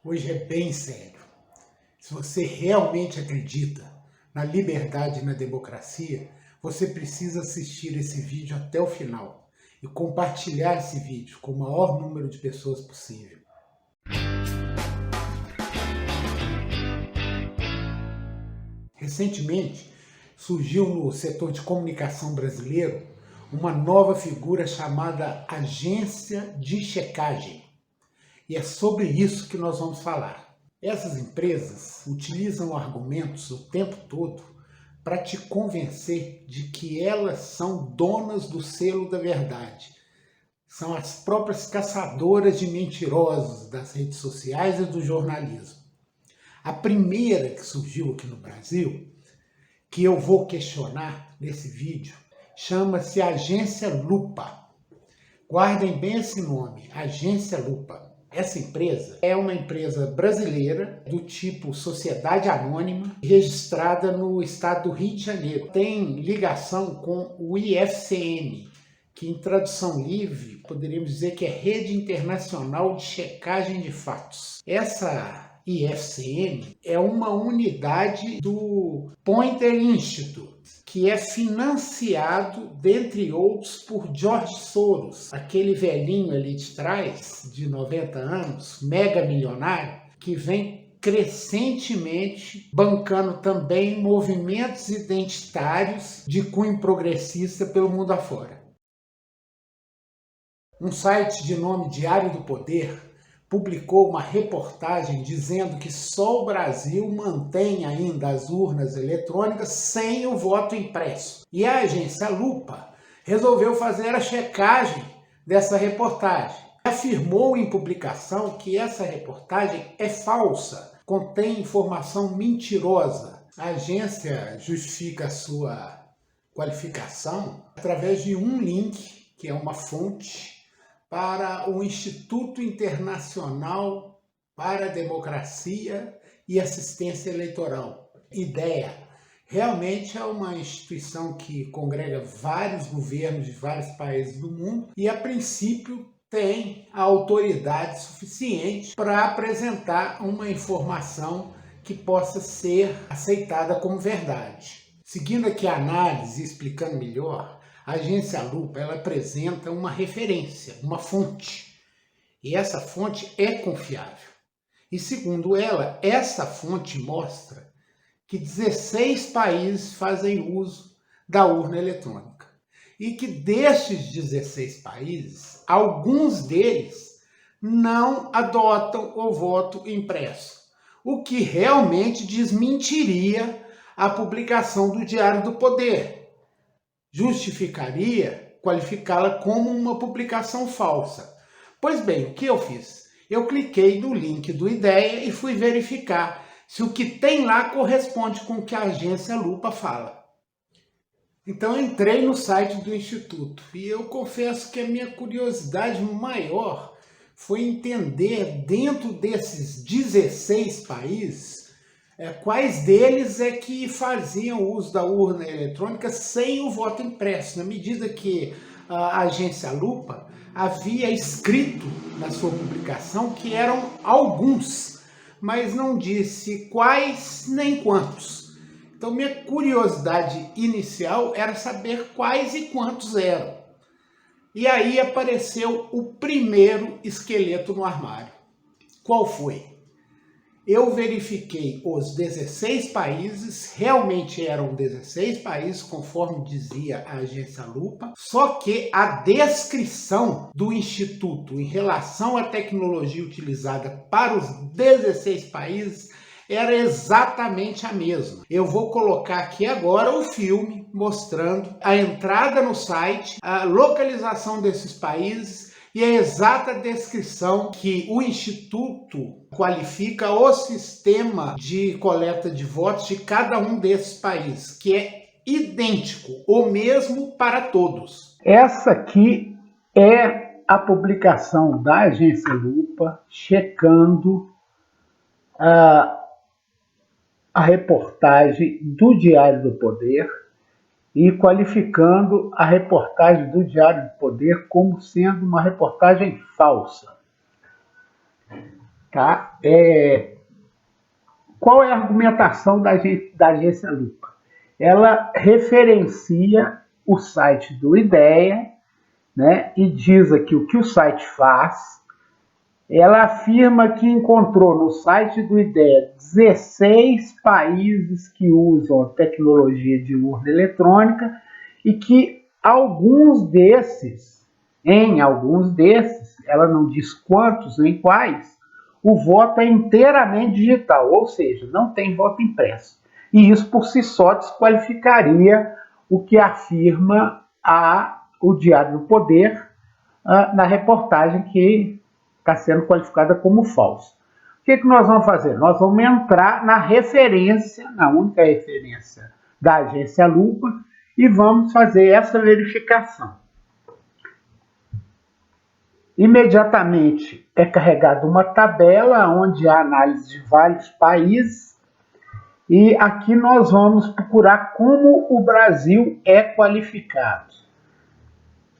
Hoje é bem sério. Se você realmente acredita na liberdade e na democracia, você precisa assistir esse vídeo até o final e compartilhar esse vídeo com o maior número de pessoas possível. Recentemente, surgiu no setor de comunicação brasileiro uma nova figura chamada agência de checagem. E é sobre isso que nós vamos falar. Essas empresas utilizam argumentos o tempo todo para te convencer de que elas são donas do selo da verdade. São as próprias caçadoras de mentirosos das redes sociais e do jornalismo. A primeira que surgiu aqui no Brasil, que eu vou questionar nesse vídeo, chama-se Agência Lupa. Guardem bem esse nome, Agência Lupa. Essa empresa é uma empresa brasileira do tipo sociedade anônima, registrada no estado do Rio de Janeiro. Tem ligação com o IFCN, que em tradução livre poderíamos dizer que é Rede Internacional de Checagem de Fatos. Essa IFCN é uma unidade do Poynter Institute, que é financiado, dentre outros, por George Soros, aquele velhinho ali de trás, de 90 anos, mega milionário, que vem crescentemente bancando também movimentos identitários de cunho progressista pelo mundo afora. Um site de nome Diário do Poder publicou uma reportagem dizendo que só o Brasil mantém ainda as urnas eletrônicas sem o voto impresso. E a agência Lupa resolveu fazer a checagem dessa reportagem. Afirmou em publicação que essa reportagem é falsa, contém informação mentirosa. A agência justifica a sua qualificação através de um link, que é uma fonte, para o Instituto Internacional para a Democracia e Assistência Eleitoral, IDEA. Realmente é uma instituição que congrega vários governos de vários países do mundo e, a princípio, tem a autoridade suficiente para apresentar uma informação que possa ser aceitada como verdade. Seguindo aqui a análise e explicando melhor, a agência Lupa ela apresenta uma referência, uma fonte. E essa fonte é confiável. E segundo ela, essa fonte mostra que 16 países fazem uso da urna eletrônica. E que destes 16 países, alguns deles não adotam o voto impresso. O que realmente desmentiria a publicação do Diário do Poder. Justificaria qualificá-la como uma publicação falsa. Pois bem, o que eu fiz? Eu cliquei no link do IDEA e fui verificar se o que tem lá corresponde com o que a agência Lupa fala. Então eu entrei no site do Instituto e eu confesso que a minha curiosidade maior foi entender dentro desses 16 países quais deles é que faziam uso da urna eletrônica sem o voto impresso, na medida que a agência Lupa havia escrito na sua publicação que eram alguns, mas não disse quais nem quantos. Então minha curiosidade inicial era saber quais e quantos eram. E aí apareceu o primeiro esqueleto no armário. Qual foi? Eu verifiquei os 16 países, realmente eram 16 países, conforme dizia a agência Lupa, só que a descrição do Instituto em relação à tecnologia utilizada para os 16 países era exatamente a mesma. Eu vou colocar aqui agora o filme mostrando a entrada no site, a localização desses países, e a exata descrição que o Instituto qualifica o sistema de coleta de votos de cada um desses países, que é idêntico, o mesmo para todos. Essa aqui é a publicação da agência Lupa checando a reportagem do Diário do Poder e qualificando a reportagem do Diário do Poder como sendo uma reportagem falsa. Tá? Qual é a argumentação da agência Lupa? Ela referencia o site do IDEA, né, e diz aqui o que o site faz. Ela afirma que encontrou no site do IDEA 16 países que usam a tecnologia de urna eletrônica e que em alguns desses, ela não diz quantos nem quais, o voto é inteiramente digital, ou seja, não tem voto impresso. E isso por si só desqualificaria o que afirma o Diário do Poder na reportagem que está sendo qualificada como falso. O que nós vamos fazer? Nós vamos entrar na referência, na única referência da agência Lupa, e vamos fazer essa verificação. Imediatamente é carregada uma tabela onde há análise de vários países, e aqui nós vamos procurar como o Brasil é qualificado.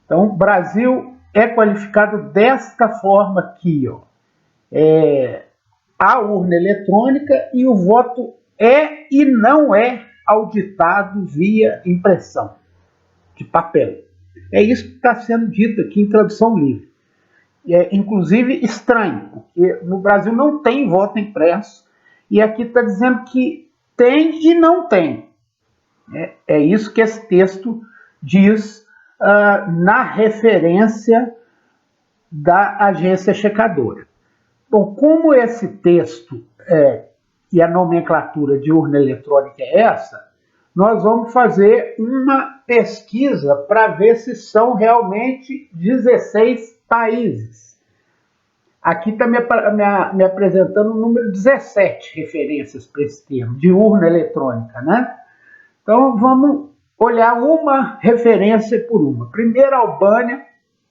Então, o Brasil é qualificado desta forma aqui, ó. A urna eletrônica e o voto é e não é auditado via impressão de papel. É isso que está sendo dito aqui em tradução livre. É inclusive estranho, porque no Brasil não tem voto impresso e aqui está dizendo que tem e não tem. É isso que esse texto diz na referência da agência checadora. Bom, como esse texto e a nomenclatura de urna eletrônica é essa, nós vamos fazer uma pesquisa para ver se são realmente 16 países. Aqui está me apresentando o número 17 referências para esse termo, de urna eletrônica, né? Então, vamos olhar uma referência por uma. Primeiro, a Albânia,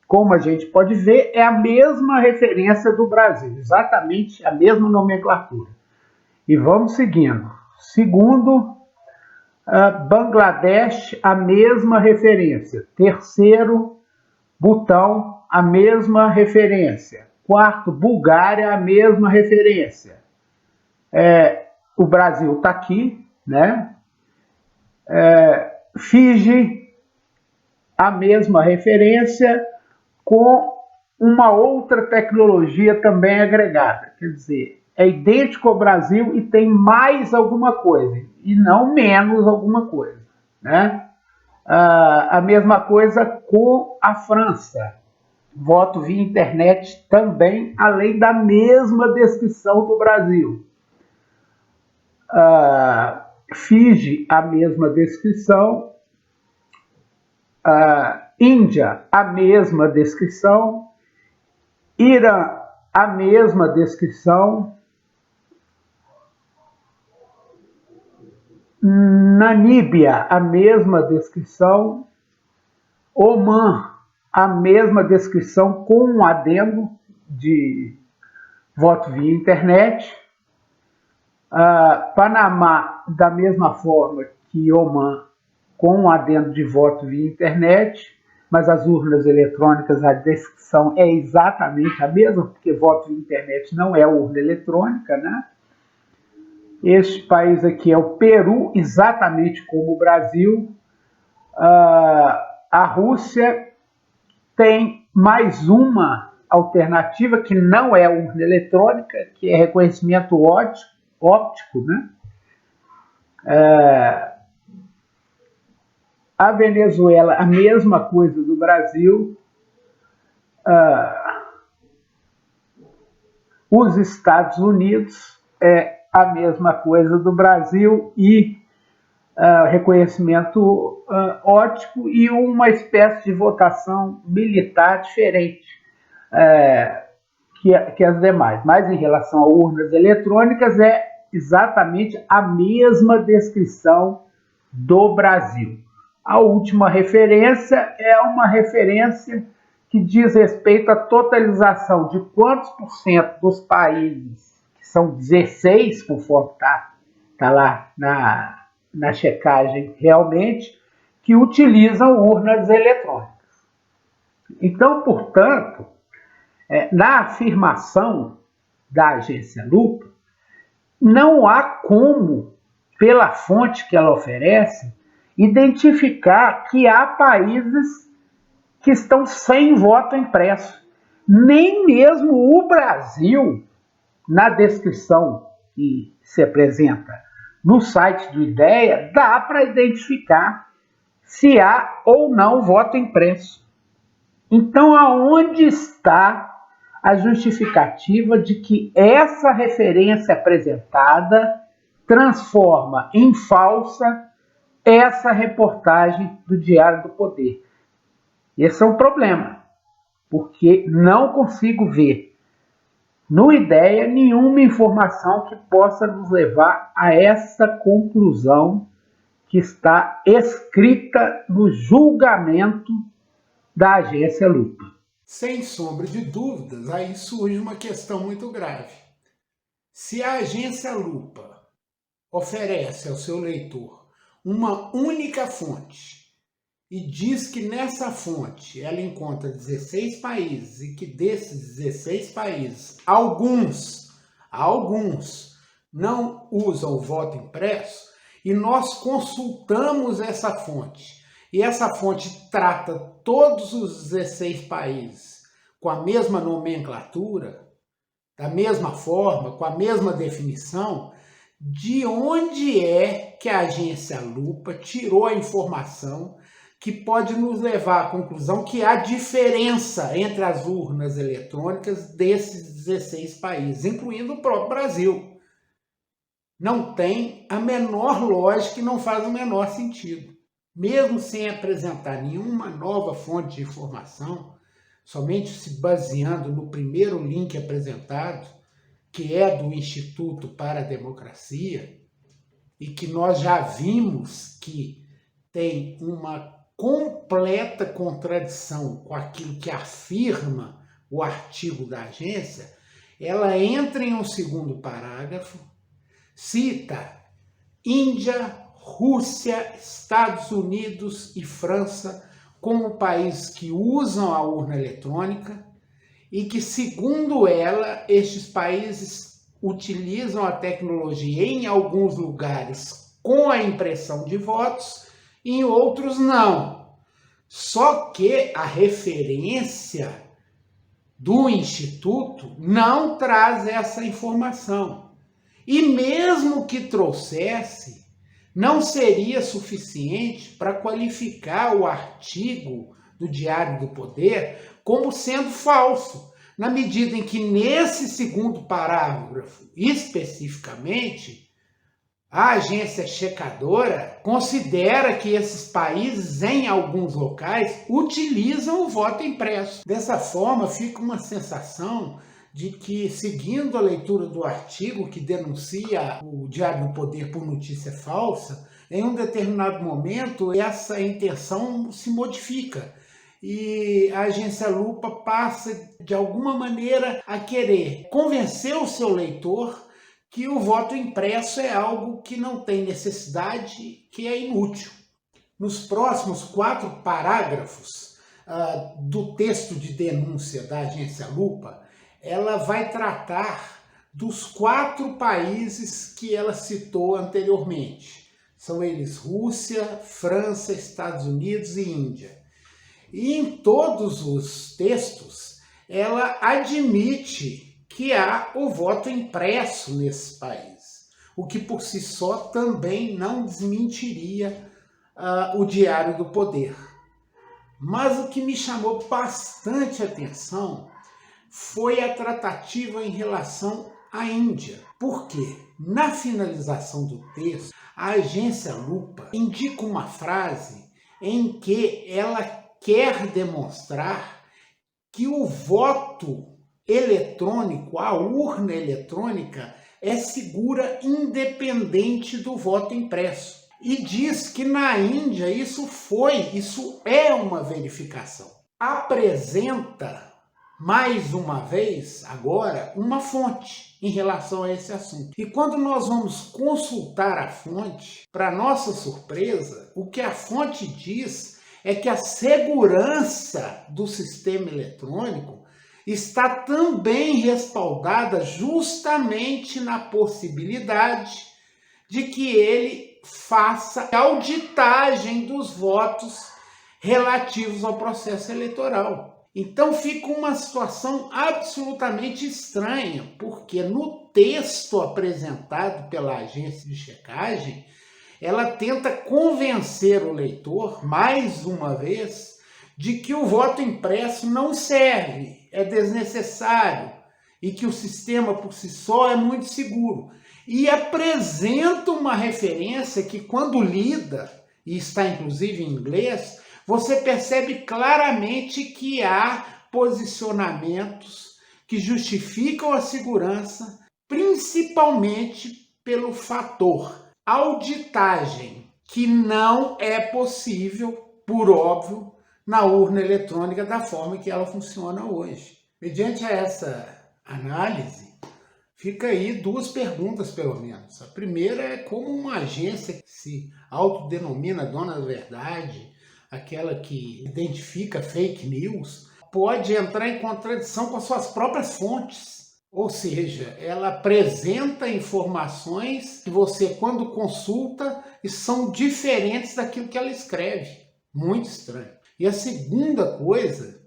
como a gente pode ver, é a mesma referência do Brasil, exatamente a mesma nomenclatura. E vamos seguindo. Segundo, Bangladesh, a mesma referência. Terceiro, Butão, a mesma referência. Quarto, Bulgária, a mesma referência. O Brasil está aqui, né? Fiji, a mesma referência, com uma outra tecnologia também agregada. Quer dizer, é idêntico ao Brasil e tem mais alguma coisa, e não menos alguma coisa, né? A mesma coisa com a França. Voto via internet também, além da mesma descrição do Brasil. Fiji, a mesma descrição. Índia, a mesma descrição. Irã, a mesma descrição. Namíbia, a mesma descrição. Omã, a mesma descrição com um adendo de voto via internet. Panamá, da mesma forma que Omã, com um adendo de voto via internet, mas as urnas eletrônicas, a descrição é exatamente a mesma, porque voto via internet não é urna eletrônica, né? Este país aqui é o Peru, exatamente como o Brasil. A Rússia tem mais uma alternativa que não é urna eletrônica, que é reconhecimento óptico, né? A Venezuela, a mesma coisa do Brasil. Os Estados Unidos a mesma coisa do Brasil e reconhecimento óptico e uma espécie de votação militar diferente que as demais. Mas em relação a urnas eletrônicas é exatamente a mesma descrição do Brasil. A última referência é uma referência que diz respeito à totalização de quantos por cento dos países, que são 16, conforme está lá na checagem realmente, que utilizam urnas eletrônicas. Então, portanto, na afirmação da agência Lupa, não há como, pela fonte que ela oferece, identificar que há países que estão sem voto impresso. Nem mesmo o Brasil, na descrição que se apresenta no site do IDEA, dá para identificar se há ou não voto impresso. Então, aonde está a justificativa de que essa referência apresentada transforma em falsa essa reportagem do Diário do Poder? Esse é um problema, porque não consigo ver no IDEA nenhuma informação que possa nos levar a essa conclusão que está escrita no julgamento da agência Lupa. Sem sombra de dúvidas, aí surge uma questão muito grave. Se a agência Lupa oferece ao seu leitor uma única fonte e diz que nessa fonte ela encontra 16 países e que desses 16 países, alguns não usam o voto impresso, e nós consultamos essa fonte, e essa fonte trata todos os 16 países com a mesma nomenclatura, da mesma forma, com a mesma definição, de onde é que a agência Lupa tirou a informação que pode nos levar à conclusão que há diferença entre as urnas eletrônicas desses 16 países, incluindo o próprio Brasil? Não tem a menor lógica e não faz o menor sentido. Mesmo sem apresentar nenhuma nova fonte de informação, somente se baseando no primeiro link apresentado, que é do Instituto para a Democracia, e que nós já vimos que tem uma completa contradição com aquilo que afirma o artigo da agência, ela entra em um segundo parágrafo, cita Índia, Rússia, Estados Unidos e França como países que usam a urna eletrônica e que, segundo ela, estes países utilizam a tecnologia em alguns lugares com a impressão de votos e em outros não. Só que a referência do Instituto não traz essa informação. E mesmo que trouxesse, não seria suficiente para qualificar o artigo do Diário do Poder como sendo falso, na medida em que nesse segundo parágrafo, especificamente, a agência checadora considera que esses países, em alguns locais, utilizam o voto impresso. Dessa forma, fica uma sensação de que, seguindo a leitura do artigo que denuncia o Diário do Poder por notícia falsa, em um determinado momento essa intenção se modifica e a agência Lupa passa, de alguma maneira, a querer convencer o seu leitor que o voto impresso é algo que não tem necessidade, que é inútil. Nos próximos 4 parágrafos do texto de denúncia da agência Lupa, ela vai tratar dos 4 países que ela citou anteriormente. São eles Rússia, França, Estados Unidos e Índia. E em todos os textos, ela admite que há o voto impresso nesses países, o que por si só também não desmentiria o Diário do Poder. Mas o que me chamou bastante atenção foi a tratativa em relação à Índia. Porque, na finalização do texto, a agência Lupa indica uma frase em que ela quer demonstrar que o voto eletrônico, a urna eletrônica, é segura independente do voto impresso. E diz que na Índia isso é uma verificação. Apresenta, mais uma vez, agora, uma fonte em relação a esse assunto. E quando nós vamos consultar a fonte, para nossa surpresa, o que a fonte diz é que a segurança do sistema eletrônico está também respaldada justamente na possibilidade de que ele faça auditagem dos votos relativos ao processo eleitoral. Então fica uma situação absolutamente estranha, porque no texto apresentado pela agência de checagem, ela tenta convencer o leitor, mais uma vez, de que o voto impresso não serve, é desnecessário e que o sistema por si só é muito seguro. E apresenta uma referência que, quando lida, e está inclusive em inglês, você percebe claramente que há posicionamentos que justificam a segurança, principalmente pelo fator auditagem, que não é possível, por óbvio, na urna eletrônica da forma que ela funciona hoje. Mediante essa análise, fica aí duas perguntas, pelo menos. A primeira é como uma agência que se autodenomina dona da verdade, aquela que identifica fake news, pode entrar em contradição com as suas próprias fontes. Ou seja, ela apresenta informações que você, quando consulta, são diferentes daquilo que ela escreve. Muito estranho. E a segunda coisa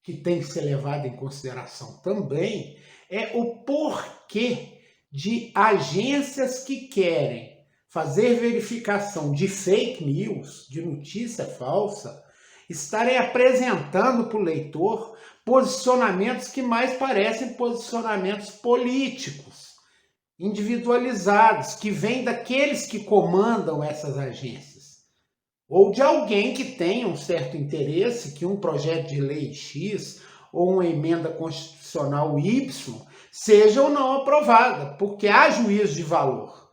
que tem que ser levada em consideração também é o porquê de agências que querem fazer verificação de fake news, de notícia falsa, estarem apresentando para o leitor posicionamentos que mais parecem posicionamentos políticos, individualizados, que vêm daqueles que comandam essas agências, ou de alguém que tenha um certo interesse que um projeto de lei X ou uma emenda constitucional Y seja ou não aprovada, porque há juízo de valor.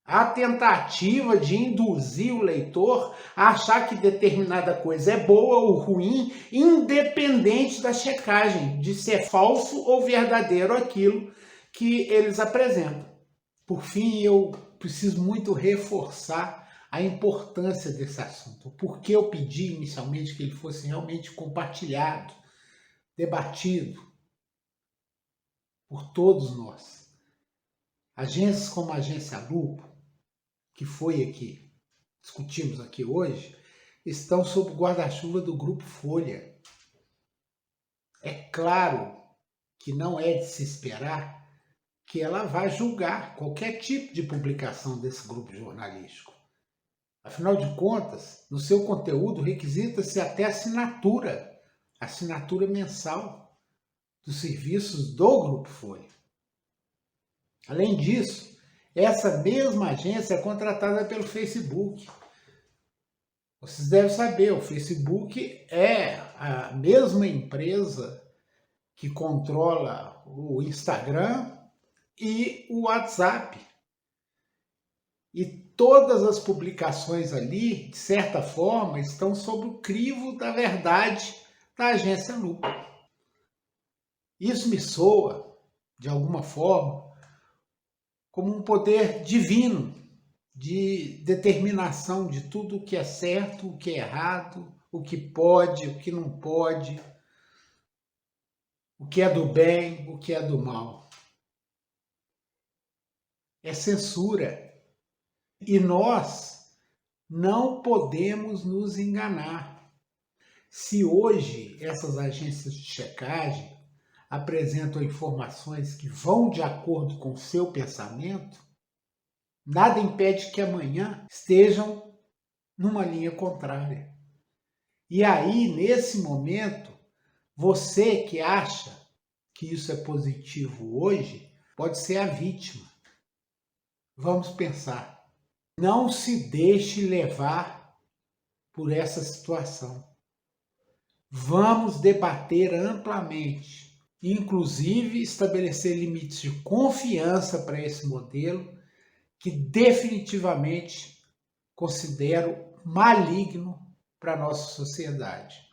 A tentativa de induzir o leitor a achar que determinada coisa é boa ou ruim, independente da checagem, de se é falso ou verdadeiro aquilo que eles apresentam. Por fim, eu preciso muito reforçar a importância desse assunto. Por que eu pedi inicialmente que ele fosse realmente compartilhado, debatido por todos nós. Agências como a Agência Lupo, que foi aqui, discutimos aqui hoje, estão sob o guarda-chuva do Grupo Folha. É claro que não é de se esperar que ela vá julgar qualquer tipo de publicação desse grupo jornalístico. Afinal de contas, no seu conteúdo requisita-se até assinatura mensal dos serviços do Grupo Folha. Além disso, essa mesma agência é contratada pelo Facebook. Vocês devem saber, o Facebook é a mesma empresa que controla o Instagram e o WhatsApp. E todas as publicações ali, de certa forma, estão sob o crivo da verdade da agência Lupo. Isso me soa, de alguma forma, como um poder divino de determinação de tudo o que é certo, o que é errado, o que pode, o que não pode, o que é do bem, o que é do mal. É censura. E nós não podemos nos enganar. Se hoje essas agências de checagem apresentam informações que vão de acordo com o seu pensamento, nada impede que amanhã estejam numa linha contrária. E aí, nesse momento, você que acha que isso é positivo hoje, pode ser a vítima. Vamos pensar. Não se deixe levar por essa situação. Vamos debater amplamente, inclusive estabelecer limites de confiança para esse modelo que definitivamente considero maligno para a nossa sociedade.